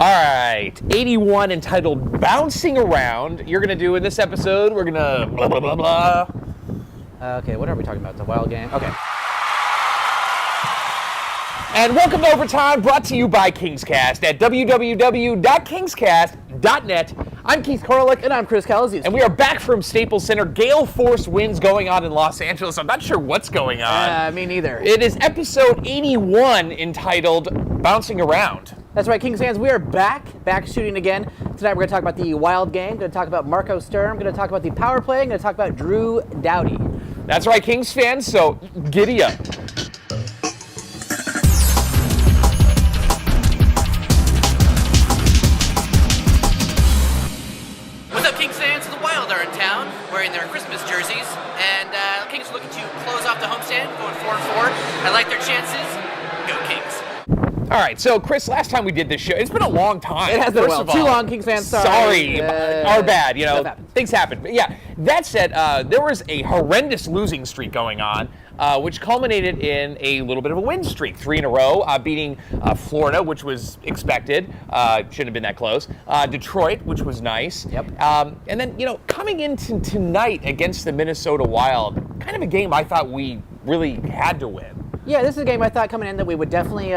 All right, 81 entitled Bouncing Around. You're going to do in this episode, we're going to blah, blah, blah, blah. Okay, what are we talking about? The wild game? Okay. And welcome to Overtime, brought to you by KingsCast at www.kingscast.net. I'm Keith Korlick. And I'm Chris Calazzi. And we are back from Staples Center. Gale force winds going on in Los Angeles. I'm not sure what's going on. Me neither. It is episode 81 entitled Bouncing Around. That's right, Kings fans. We are back shooting again. Tonight we're going to talk about the wild game. Going to talk about Marco Sturm. Going to talk about the power play. Going to talk about Drew Doughty. That's right, Kings fans. So giddy up. What's up, Kings fans? The Wild are in town wearing their Christmas jerseys, and Kings are looking to close off the homestand, going 4-4. I like their chances. Go Kings. All right, so Chris, last time we did this show, it's been a long time. It has been too long, Kings fans. Sorry, our bad. You know, things happen. But yeah, that said, there was a horrendous losing streak going on, which culminated in a little bit of a win streak, 3 in a row, beating Florida, which was expected, shouldn't have been that close. Detroit, which was nice. Yep. And then, you know, coming into tonight against the Minnesota Wild, kind of a game I thought we really had to win. Yeah, this is a game I thought coming in that we would definitely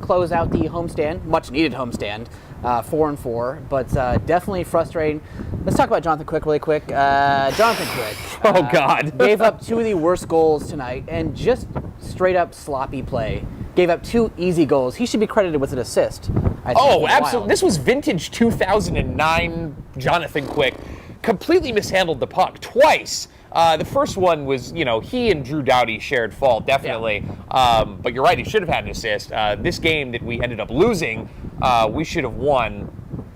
close out the homestand, much needed homestand, 4-4, but definitely frustrating. Let's talk about Jonathan Quick really quick. Jonathan Quick. Oh, God. Gave up 2 of the worst goals tonight and just straight up sloppy play. Gave up 2 easy goals. He should be credited with an assist. Oh, absolutely. This was vintage 2009 Jonathan Quick. Completely mishandled the puck twice. The first one was, you know, he and Drew Doughty shared fault, definitely. Yeah. But you're right, he should have had an assist. This game that we ended up losing, we should have won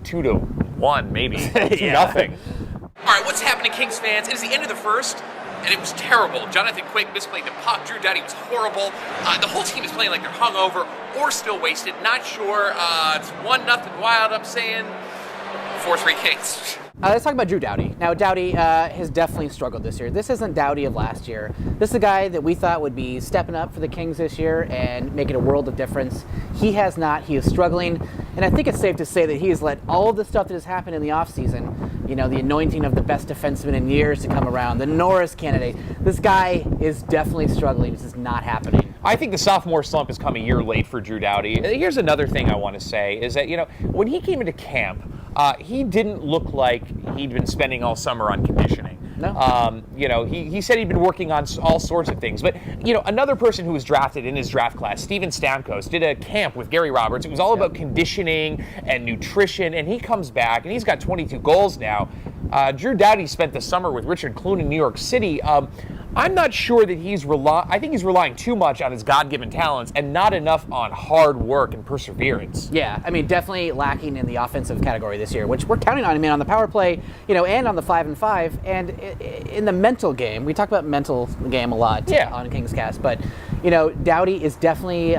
2-1, maybe. 2-0. All right, what's happening, Kings fans? It is the end of the first, and it was terrible. Jonathan Quick misplayed the puck. Drew Doughty was horrible. The whole team is playing like they're hungover or still wasted. Not sure. It's 1-0 Wild, I'm saying. 4-3 Kings. Let's talk about Drew Doughty. Now, Doughty has definitely struggled this year. This isn't Doughty of last year. This is a guy that we thought would be stepping up for the Kings this year and making a world of difference. He has not. He is struggling. And I think it's safe to say that he has let all of the stuff that has happened in the offseason, you know, the anointing of the best defenseman in years to come around, the Norris candidate. This guy is definitely struggling. This is not happening. I think the sophomore slump has come a year late for Drew Doughty. Here's another thing I want to say is that, you know, when he came into camp, he didn't look like he'd been spending all summer on conditioning. No. You know, he said he'd been working on all sorts of things. But, you know, another person who was drafted in his draft class, Steven Stamkos, did a camp with Gary Roberts. It was all about conditioning and nutrition, and he comes back, and he's got 22 goals now. Drew Doughty spent the summer with Richard Clune in New York City. I'm not sure that I think he's relying too much on his God-given talents and not enough on hard work and perseverance. Yeah, I mean, definitely lacking in the offensive category this year, which we're counting on him on the power play, you know, and on the 5-5. And in the mental game, we talk about mental game a lot on KingsCast, but, you know, Doughty is definitely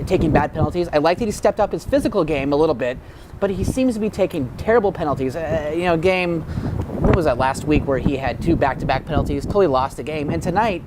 taking bad penalties. I like that he stepped up his physical game a little bit, but he seems to be taking terrible penalties. You know, what was that last week where he had 2 back-to-back penalties, totally lost the game, and tonight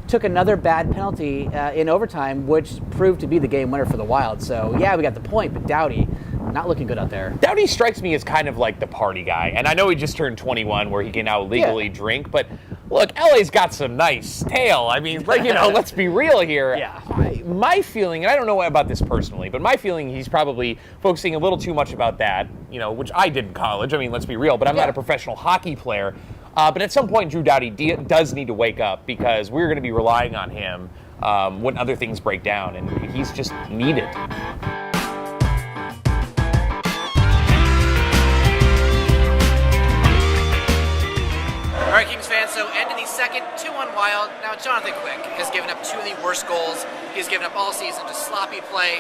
took another bad penalty in overtime, which proved to be the game winner for the Wild. So, yeah, we got the point, but Doughty, not looking good out there. Doughty strikes me as kind of like the party guy, and I know he just turned 21 where he can now legally drink, but look, LA's got some nice tail. I mean, you know, let's be real here. Yeah. My feeling, and I don't know about this personally, but my feeling he's probably focusing a little too much about that, you know, which I did in college. I mean, let's be real, but I'm not a professional hockey player. But at some point, Drew Doughty does need to wake up because we're going to be relying on him when other things break down, and he's just needed. All right, Kings fans, so end of the second, 2-1 Wild. Now, Jonathan Quick has given up 2 of the worst goals he's given up all season to sloppy play.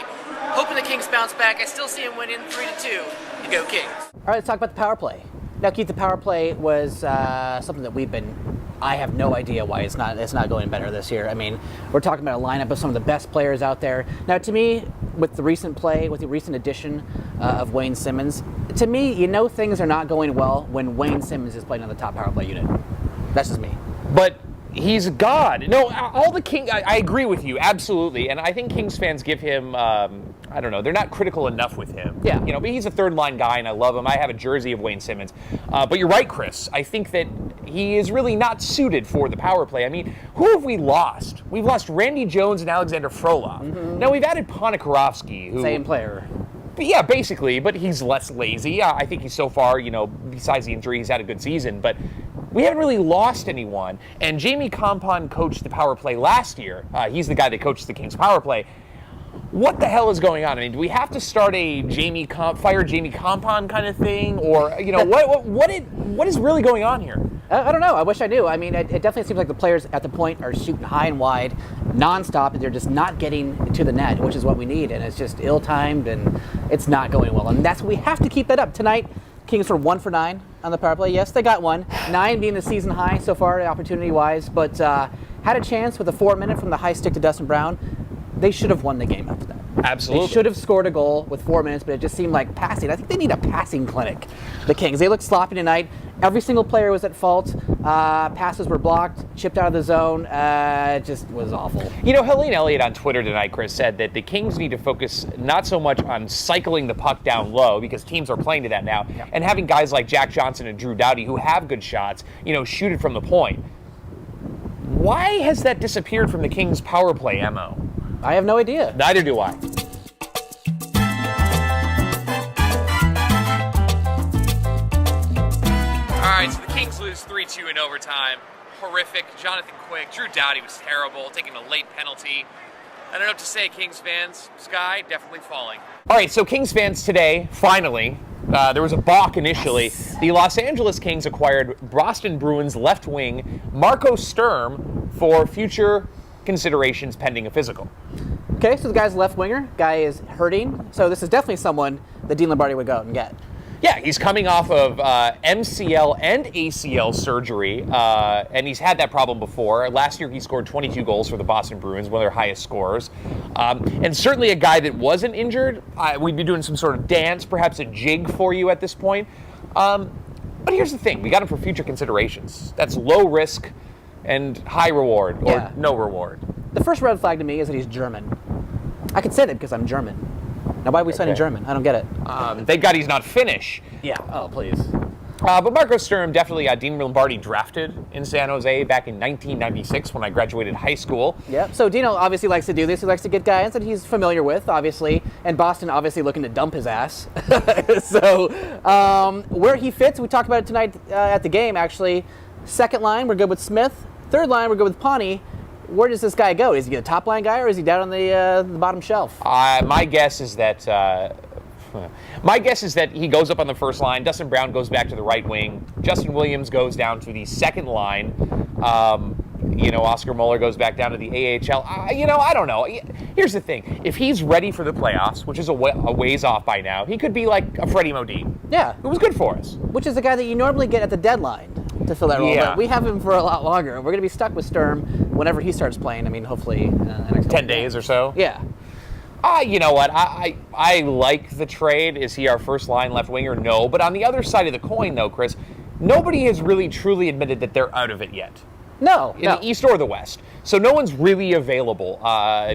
Hoping the Kings bounce back. I still see him winning 3-2. You go, Kings. All right, let's talk about the power play. Now, Keith, the power play was something that I have no idea why it's not going better this year. I mean, we're talking about a lineup of some of the best players out there. Now, to me, with the recent addition of Wayne Simmonds, to me, you know things are not going well when Wayne Simmonds is playing on the top power play unit. That's just me. But he's a god. No, all the King. I agree with you absolutely, and I think Kings fans give him I don't know, they're not critical enough with him. Yeah. But he's a third-line guy, and I love him. I have a jersey of Wayne Simmons. But you're right, Chris. I think that he is really not suited for the power play. I mean, who have we lost? We've lost Randy Jones and Alexander Frolov. Now, we've added Ponikarovsky, who... Same player. Yeah, basically, but he's less lazy. I think he's so far, besides the injury, he's had a good season. But we haven't really lost anyone. And Jamie Compon coached the power play last year. He's the guy that coached the Kings power play. What the hell is going on? I mean, do we have to start a fire Jamie Compon kind of thing? Or, what is really going on here? I don't know. I wish I knew. I mean, it definitely seems like the players at the point are shooting high and wide, nonstop, and they're just not getting to the net, which is what we need. And it's just ill-timed, and it's not going well. And we have to keep that up. Tonight, Kings were 1 for 9 on the power play. Yes, they got one. 9 being the season high so far, opportunity-wise. But had a chance with a 4-minute from the high stick to Dustin Brown. They should have won the game after that. Absolutely. They should have scored a goal with 4 minutes, but it just seemed like passing. I think they need a passing clinic, the Kings. They looked sloppy tonight. Every single player was at fault. Passes were blocked, chipped out of the zone. It just was awful. Helene Elliott on Twitter tonight, Chris, said that the Kings need to focus not so much on cycling the puck down low, because teams are playing to that now, and having guys like Jack Johnson and Drew Doughty who have good shots, shoot it from the point. Why has that disappeared from the Kings power play, MO? I have no idea. Neither do I. All right, so the Kings lose 3-2 in overtime. Horrific. Jonathan Quick, Drew Doughty was terrible, taking a late penalty. I don't know what to say, Kings fans. Sky definitely falling. All right, so Kings fans today, finally, there was a balk initially. Yes. The Los Angeles Kings acquired Boston Bruins left wing Marco Sturm for future considerations pending a physical. Okay, so the guy's a left winger. Guy is hurting. So this is definitely someone that Dean Lombardi would go out and get. Yeah, he's coming off of MCL and ACL surgery, and he's had that problem before. Last year, he scored 22 goals for the Boston Bruins, one of their highest scorers. And certainly a guy that wasn't injured. We'd be doing some sort of dance, perhaps a jig for you at this point. But here's the thing. We got him for future considerations. That's low risk and high reward, or no reward. The first red flag to me is that he's German. I can say that because I'm German. Now, why are we signing German? I don't get it. Thank God he's not Finnish. Yeah. Oh, please. But Marco Sturm, definitely Dean Lombardi drafted in San Jose back in 1996 when I graduated high school. Yep. So Dino obviously likes to do this. He likes to get guys that he's familiar with, obviously, and Boston obviously looking to dump his ass. So where he fits, we talked about it tonight at the game, actually. Second line, we're good with Smith. Third line, we're good with Pawnee. Where does this guy go? Is he a top line guy, or is he down on the bottom shelf? My guess is that he goes up on the first line. Dustin Brown goes back to the right wing. Justin Williams goes down to the second line. Oscar Muller goes back down to the AHL. I don't know. Here's the thing. If he's ready for the playoffs, which is a ways off by now, he could be like a Freddie Modine. Yeah. It was good for us. Which is the guy that you normally get at the deadline to fill that role. Yeah. But we have him for a lot longer. We're going to be stuck with Sturm whenever he starts playing. I mean, hopefully next 10 days or so. Yeah. You know what? I like the trade. Is he our first line left winger? No. But on the other side of the coin, though, Chris, nobody has really truly admitted that they're out of it yet. No. In the East or the West. So no one's really available.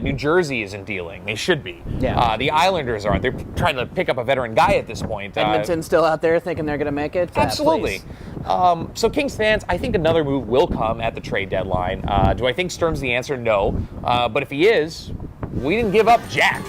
New Jersey isn't dealing. They should be. Yeah. The Islanders aren't. They're trying to pick up a veteran guy at this point. Edmonton's still out there thinking they're going to make it. Absolutely. So Kings fans, I think another move will come at the trade deadline. Do I think Sturm's the answer? No. But if he is, we didn't give up Jack.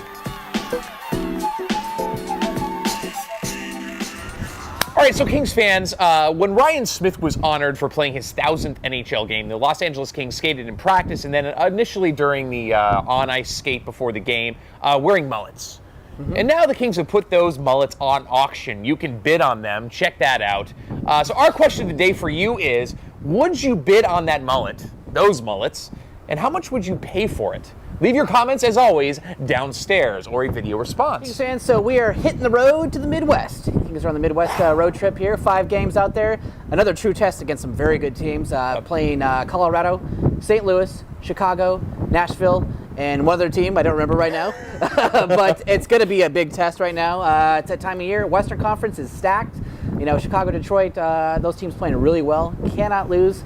All right, so Kings fans, when Ryan Smyth was honored for playing his 1,000th NHL game, the Los Angeles Kings skated in practice and then initially during the on-ice skate before the game, wearing mullets. Mm-hmm. And now the Kings have put those mullets on auction. You can bid on them. Check that out. So our question today for you is, would you bid on that mullet, those mullets, and how much would you pay for it? Leave your comments, as always, downstairs or a video response. Kings fans, so we are hitting the road to the Midwest. Kings are on the Midwest road trip here. 5 games out there. Another true test against some very good teams. Playing Colorado, St. Louis, Chicago, Nashville, and one other team I don't remember right now. But it's going to be a big test right now. It's that time of year. Western Conference is stacked. Chicago, Detroit, those teams playing really well. Cannot lose.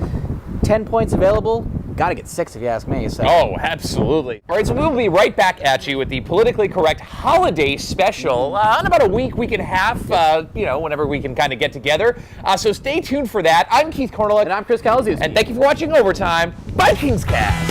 10 points available. got to get 6 if you ask me. So. Oh, absolutely. All right, so we'll be right back at you with the politically correct holiday special in about a week and a half, whenever we can kind of get together. So stay tuned for that. I'm Keith Cornelick. And I'm Chris Calazuz. And thank you for watching Overtime by KingsCast.